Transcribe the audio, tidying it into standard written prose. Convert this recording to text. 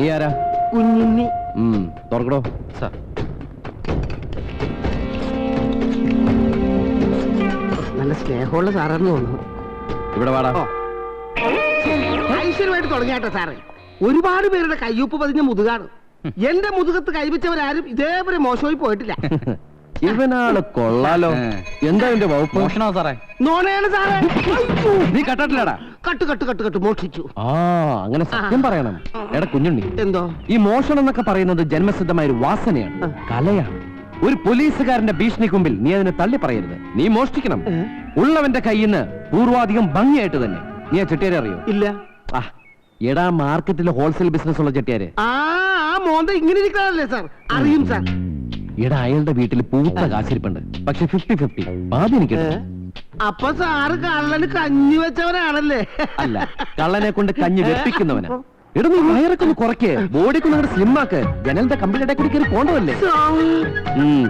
നീ ആരാ? കുഞ്ഞുണ്ണി. തുറക്കടോ. നല്ല സ്നേഹമുള്ള സാറാണെന്ന് തോന്നുന്നു. ഇവിടെ വാടാ. ഐശ്വര്യമായിട്ട് തുടങ്ങിയാട്ടെ സാറേ. ഒരുപാട് പേരുടെ കയ്യൊപ്പ് പതിഞ്ഞ മുതുകാണ്. എന്റെ മുതുകത്ത് കൈവച്ചവരാരും ഇതേപോലെ മോശമായി പോയിട്ടില്ല. ഇവനാള് കൊള്ളാലോ. എന്താ എന്റെ വകുപ്പ്? മോഷണോ സാറേ? നോണയാണ് സാറേ. നീ കട്ടില്ലടാ. കട്ട് മോഷിച്ചു. ആ അങ്ങനെ സത്യം പറയണം. എടാ കുഞ്ഞുണ്ണി, എന്തോ ഈ മോഷണം എന്നൊക്കെ പറയുന്നത് ജന്മസിദ്ധമായ ഒരു വാസനയാണ്, കലയാണ്. ഒരു പോലീസുകാരന്റെ ഭീഷണിക്ക് മുമ്പിൽ നീ അതിനെ തള്ളി പറയരുത്. നീ മോഷ്ടിക്കണം. ഉള്ളവന്റെ കയ്യിൽ നിന്ന് പൂർവാധികം ഭംഗിയായിട്ട് തന്നെ. നീ ആ ചെട്ടിയാരെ അറിയോ? ഇല്ല. എടാ മാർക്കറ്റിൽ ഹോൾസെയിൽ ബിസിനസ് ഉള്ള ചെട്ടിയാര്. ആ മോന്ത ഇങ്ങനെ ഇരിക്കാനല്ലേ സാർ? അറിയും സാർ. എടാ അയാളുടെ വീട്ടിൽ പൂത്ത കാശിരിപ്പുണ്ട്. പക്ഷെ 50-50 ബാധ എനിക്ക്. അപ്പൊ സാറ് കള്ളന് കഞ്ഞി വെച്ചവനാണല്ലേ? അല്ല, കള്ളനെ കൊണ്ട് കഞ്ഞി വെപ്പിക്കുന്നവനാ. എടാ നീ വയറൊക്കെ ഒന്ന് കുറയ്ക്ക്, ബോഡിക്ക് ഒന്ന് സ്ലിം ആക്ക്. ജനലിന്റെ കമ്പിളിയുടെ കൂടി കയറി പോണ്ടതല്ലേ.